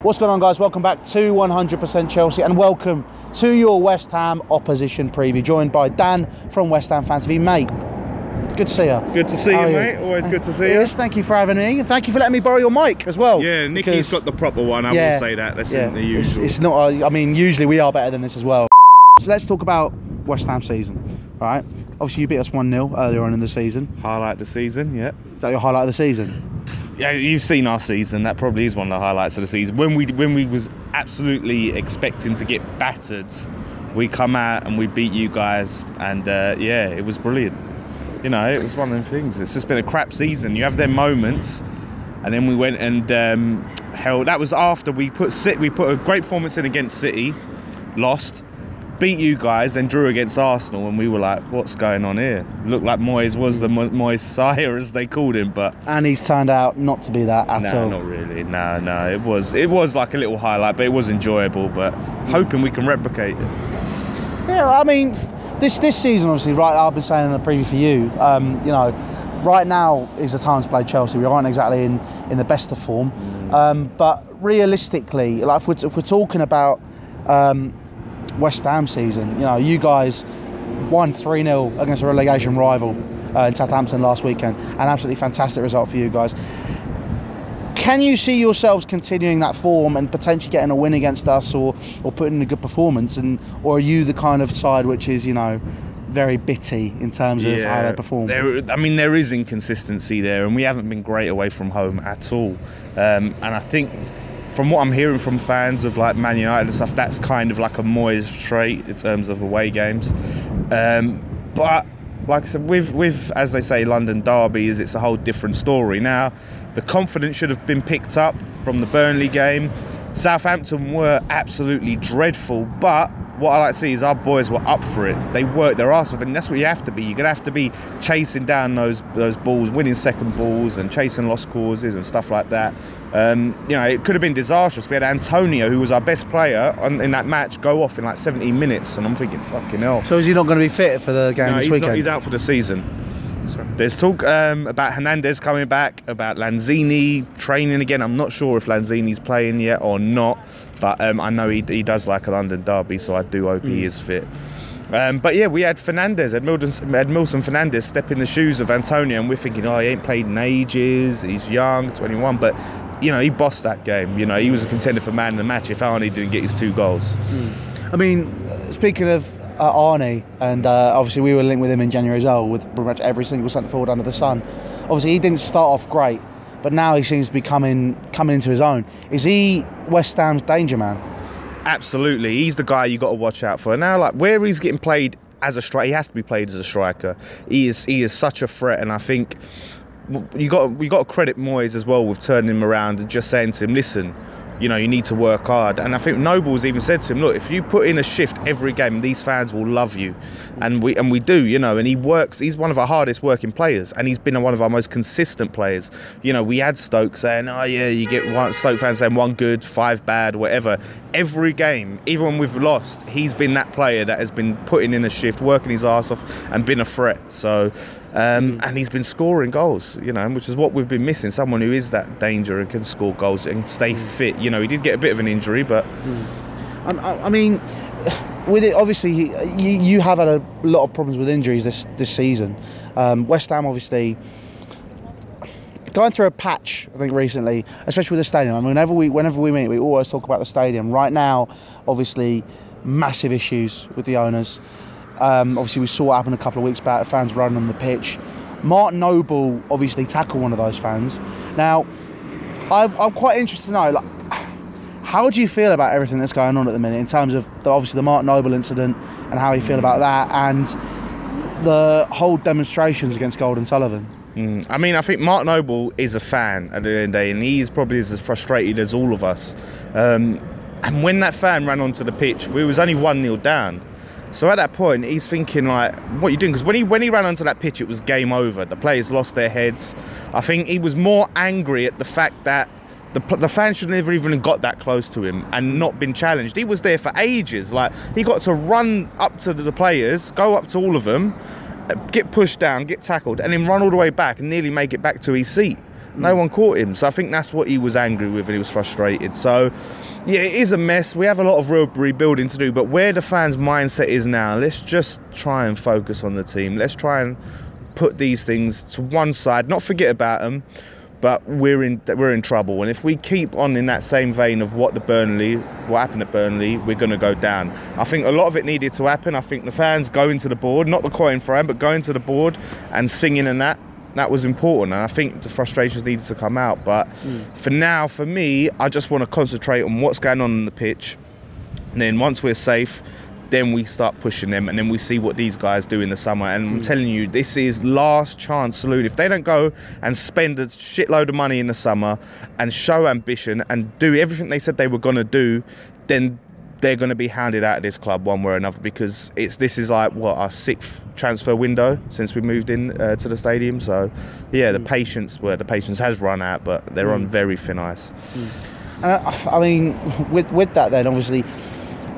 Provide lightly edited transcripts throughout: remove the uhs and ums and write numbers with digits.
What's going on, guys? Welcome back to 100% Chelsea and welcome to your West Ham opposition preview, joined by Dan from West Ham Fan TV. Mate, good to see you. Good to see you, mate. Always good to see you. Yes, thank you for having me, and thank you for letting me borrow your mic as well. Yeah, Nicky's got the proper one, I will say that. That's the usual. It's not, I mean, usually we are better than this as well. So let's talk about West Ham season, all right? Obviously, you beat us 1-0 earlier on in the season. Highlight of the season, yeah. Is that your highlight of the season? Yeah, you've seen our season. That probably is one of the highlights of the season. When we was absolutely expecting to get battered, we come out and we beat you guys, and yeah, it was brilliant. You know, it was one of them things. It's just been a crap season. You have them moments, and then we went and held. That was after we put a great performance in against City, lost, beat you guys, then drew against Arsenal, and we were like, what's going on here? Looked like Moyes was the Moyes sire, as they called him, and he's turned out not to be that at all. No, not really. No. It was like a little highlight, but it was enjoyable. But hoping we can replicate it. Yeah, I mean, this season, obviously, right? I've been saying in a preview for you. You know, right now is the time to play Chelsea. We aren't exactly in the best of form, but realistically, like if we're talking about West Ham season, you know, you guys won 3-0 against a relegation rival in Southampton last weekend. An absolutely fantastic result for you guys. Can you see yourselves continuing that form and potentially getting a win against us, or putting in a good performance, or are you the kind of side which is, you know, very bitty in terms of how they perform? There is inconsistency there, and we haven't been great away from home at all. And I think, from what I'm hearing from fans of like Man United and stuff, that's kind of like a Moyes trait in terms of away games. But like I said, with as they say, London derbies, it's a whole different story. Now, the confidence should have been picked up from the Burnley game. Southampton were absolutely dreadful, but what I like to see is our boys were up for it. They worked their arse off, and that's what you have to be. You're going to have to be chasing down those balls, winning second balls and chasing lost causes and stuff like that. You know, it could have been disastrous. We had Antonio, who was our best player in that match, go off in like 17 minutes, and I'm thinking, fucking hell. So is he not going to be fit for the game this weekend? No, he's out for the season. Sorry. There's talk about Hernandez coming back, about Lanzini training again. I'm not sure if Lanzini's playing yet or not, but I know he does like a London derby, so I do hope he is fit. But yeah, we had Milson Fernandez step in the shoes of Antonio, and we're thinking, oh, he ain't played in ages, he's young, 21, but you know, he bossed that game. You know, he was a contender for man of the match if Arnie didn't get his 2 goals. I mean, speaking of Arnie, and obviously we were linked with him in January as well, with pretty much every single centre forward under the sun. Obviously he didn't start off great, but now he seems to be coming into his own. Is he West Ham's danger man? Absolutely, he's the guy you got to watch out for. Now, like where he's getting played as a striker, he has to be played as a striker. He is such a threat, and I think we got to credit Moyes as well with turning him around and just saying to him, listen, you know, you need to work hard. And I think Noble's even said to him, look, if you put in a shift every game, these fans will love you. And we do, you know, and he works. He's one of our hardest working players, and he's been one of our most consistent players. You know, we had Stoke saying, oh yeah, you get one, Stoke fans saying 1 good, 5 bad, whatever. Every game, even when we've lost, he's been that player that has been putting in a shift, working his arse off, and been a threat. So, and he's been scoring goals, you know, which is what we've been missing. Someone who is that danger and can score goals and stay fit. You know, he did get a bit of an injury, but I mean, with it, obviously, you have had a lot of problems with injuries this season. West Ham, obviously, going through a patch, I think, recently, especially with the stadium. I mean, whenever we meet, we always talk about the stadium. Right now, obviously, massive issues with the owners. Obviously, we saw what happened a couple of weeks back, fans running on the pitch. Mark Noble obviously tackled one of those fans. Now, I'm quite interested to know, like, how do you feel about everything that's going on at the minute in terms of obviously the Mark Noble incident, and how you feel about that, and the whole demonstrations against Golden Sullivan? I mean, I think Mark Noble is a fan at the end of the day, and he's probably as frustrated as all of us. And when that fan ran onto the pitch, we was only 1-0 down. So at that point, he's thinking, like, what are you doing? Because when he ran onto that pitch, it was game over. The players lost their heads. I think he was more angry at the fact that the fans should never even have got that close to him and not been challenged. He was there for ages. Like, he got to run up to the players, go up to all of them, get pushed down, get tackled, and then run all the way back and nearly make it back to his seat. No one caught him. So I think that's what he was angry with, and he was frustrated. So yeah, it is a mess. We have a lot of real rebuilding to do, but where the fans' mindset is now, let's just try and focus on the team. Let's try and put these things to one side, not forget about them, but we're in trouble. And if we keep on in that same vein of what happened at Burnley, we're going to go down. I think a lot of it needed to happen. I think the fans going to the board, not the coin frame, but going to the board and singing, and that was important. And I think the frustrations needed to come out. But for now, for me, I just want to concentrate on what's going on the pitch. And then once we're safe, then we start pushing them, and then we see what these guys do in the summer. And I'm telling you, this is last chance saloon. If they don't go and spend a shitload of money in the summer and show ambition and do everything they said they were going to do, then they're going to be hounded out of this club one way or another, because this is like, what, our 6th transfer window since we moved in to the stadium. So yeah, the patience has run out, but they're on very thin ice. I mean, with that then, obviously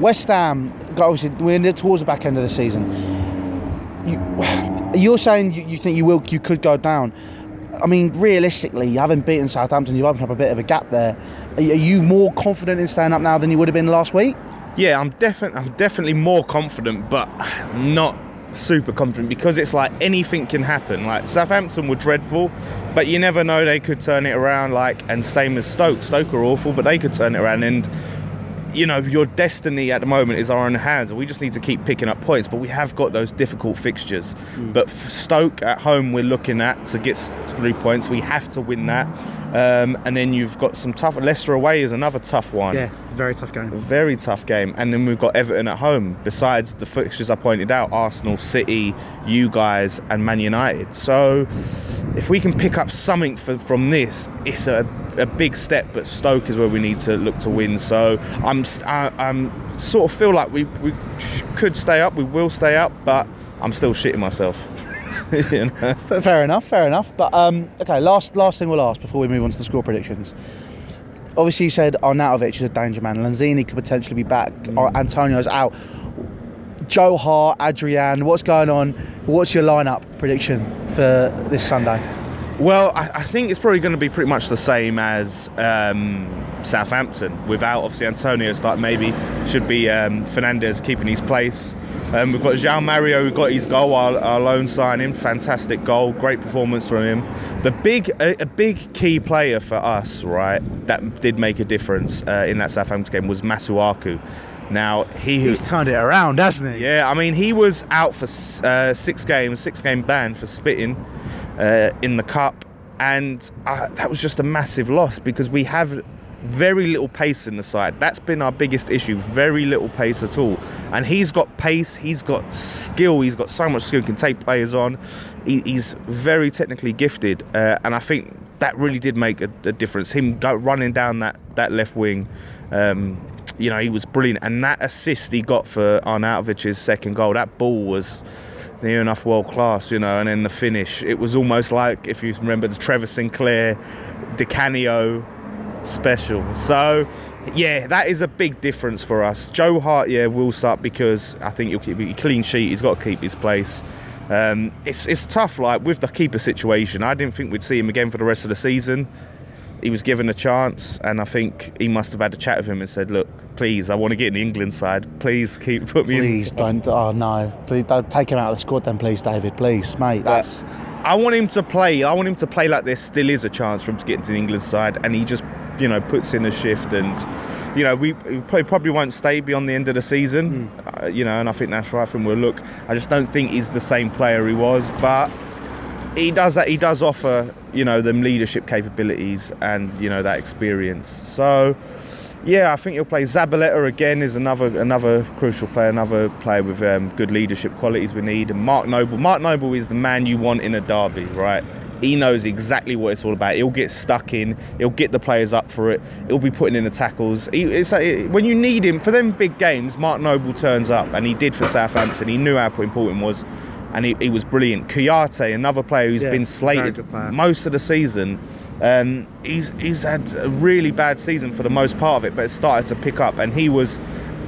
West Ham, obviously we're towards the back end of the season. You're saying you think you could go down. I mean, realistically, you haven't beaten Southampton. You've opened up a bit of a gap there. Are you more confident in staying up now than you would have been last week? Yeah, I'm definitely more confident, but not super confident, because it's like anything can happen. Like Southampton were dreadful, but you never know, they could turn it around. And same as Stoke. Stoke are awful, but they could turn it around. And you know, your destiny at the moment is our own hands. We just need to keep picking up points, but we have got those difficult fixtures. But for Stoke at home, we're looking at to get 3 points. We have to win that. And then you've got some tough... Leicester away is another tough one. Yeah, very tough game. Very tough game. And then we've got Everton at home, besides the fixtures I pointed out: Arsenal, City, you guys, and Man United. So if we can pick up something from this, it's a big step. But Stoke is where we need to look to win. So I'm sort of feel like we could stay up. We will stay up, but I'm still shitting myself. You know? Fair enough. But okay, last thing we'll ask before we move on to the score predictions. Obviously, you said Arnautovic is a danger man. Lanzini could potentially be back. Antonio's out. Joe Hart, Adrian, what's going on? What's your lineup prediction for this Sunday? Well, I think it's probably going to be pretty much the same as Southampton, without obviously Antonio start. Maybe should be Fernandes keeping his place. We've got João Mario, who got his goal, our loan signing. Fantastic goal, great performance from him. A big key player for us, right, that did make a difference in that Southampton game was Masuaku. Now he's turned it around, hasn't he? Yeah, I mean, he was out for 6 games, 6-game ban for spitting in the cup, and that was just a massive loss, because we have very little pace in the side. That's been our biggest issue, very little pace at all. And he's got pace, he's got skill, he's got so much skill, he can take players on. He's very technically gifted, and I think that really did make a difference. Him running down that left wing, you know, he was brilliant. And that assist he got for Arnautovic's second goal, that ball was near enough world class, you know. And then the finish, it was almost like, if you remember, the Trevor Sinclair, Di Canio special. So yeah, that is a big difference for us. Joe Hart, yeah, will start, because I think he'll keep a clean sheet. He's got to keep his place. It's tough, like with the keeper situation. I didn't think we'd see him again for the rest of the season. He was given a chance, and I think he must have had a chat with him and said, look, please, I want to get in the England side. Please put me in. Please don't. Oh no, please don't take him out of the squad then, please, David. Please, mate. That's... I want him to play. I want him to play like there still is a chance for him to get into the England side, and he just, you know, puts in a shift. And you know, we probably won't stay beyond the end of the season. You know, and I think that's right. And we'll look. I just don't think he's the same player he was, but he does that. He does offer, you know, them leadership capabilities and, you know, that experience. So yeah, I think he'll play. Zabaleta again is another crucial player, another player with good leadership qualities we need. And Mark Noble is the man you want in a derby, right? He knows exactly what it's all about. He'll get stuck in. He'll get the players up for it. He'll be putting in the tackles. When you need him for them big games, Mark Noble turns up, and he did for Southampton. He knew how important it was, and he was brilliant. Kouyaté, another player who's been slated most of the season. He's had a really bad season for the most part of it, but it started to pick up, and he was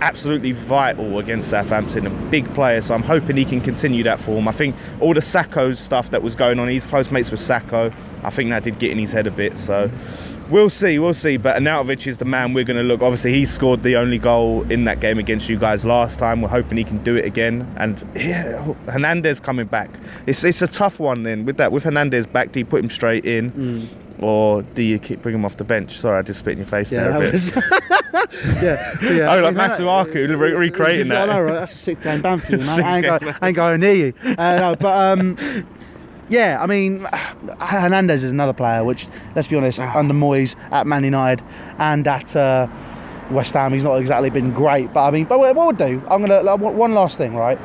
absolutely vital against Southampton, a big player, so I'm hoping he can continue that form. I think all the Sacco stuff that was going on, he's close mates with Sacco, I think that did get in his head a bit, so we'll see, but Arnautovic is the man we're going to look. Obviously he scored the only goal in that game against you guys last time, we're hoping he can do it again. And yeah, Hernandez coming back, it's a tough one then, with Hernandez back, do you put him straight in? Or do you bring him off the bench? Sorry, I just spit in your face there a bit. Yeah. Oh, like Masuaku recreating that. I know, right? That's a 6-game ban for you, man. I ain't going near you. No, but yeah, I mean, Hernandez is another player which, let's be honest, under Moyes at Man United and at West Ham, he's not exactly been great. But I mean, what we'll do, I'm gonna one last thing, right?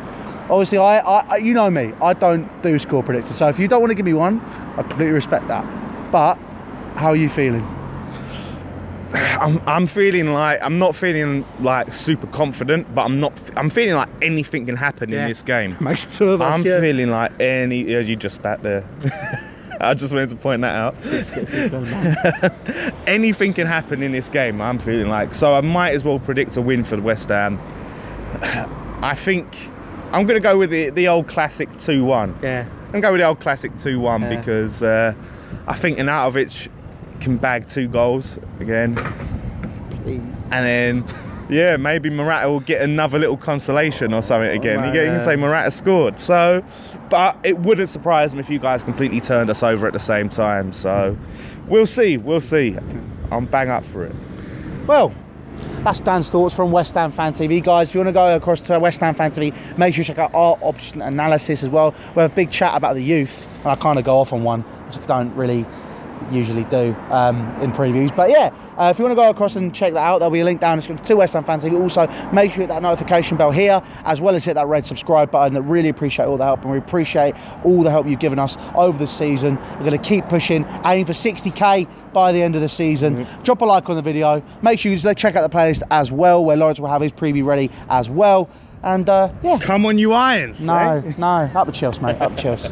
Obviously, I you know me, I don't do score predictions. So if you don't want to give me one, I completely respect that. But how are you feeling? I'm feeling like, I'm not feeling like super confident, but I'm feeling like anything can happen in this game. Makes two of us. I'm feeling like you just spat there. I just wanted to point that out. Anything can happen in this game, I'm feeling like. So I might as well predict a win for the West Ham. I think I'm going to go with the old classic 2-1. Yeah. I'm going to go with the old classic 2-1 because I think Arnautovic can bag 2 goals again. Please. And then, yeah, maybe Morata will get another little consolation or something again. You can say Morata scored. So, but it wouldn't surprise me if you guys completely turned us over at the same time. So, we'll see. I'm bang up for it. Well, that's Dan's thoughts from West Ham Fan TV. Guys, if you want to go across to West Ham Fan TV, make sure you check out our option analysis as well. We have a big chat about the youth, and I kind of go off on one, which I don't really usually do in previews. But yeah, if you want to go across and check that out, there'll be a link down to West Ham Fan TV. Also, make sure you hit that notification bell here, as well as hit that red subscribe button. I really appreciate all the help, and we appreciate all the help you've given us over the season. We're going to keep pushing, aim for 60k by the end of the season. Drop a like on the video. Make sure you check out the playlist as well, where Lawrence will have his preview ready as well. And yeah, come on, you Irons. No, up the Chelsea, mate. Up the Chelsea.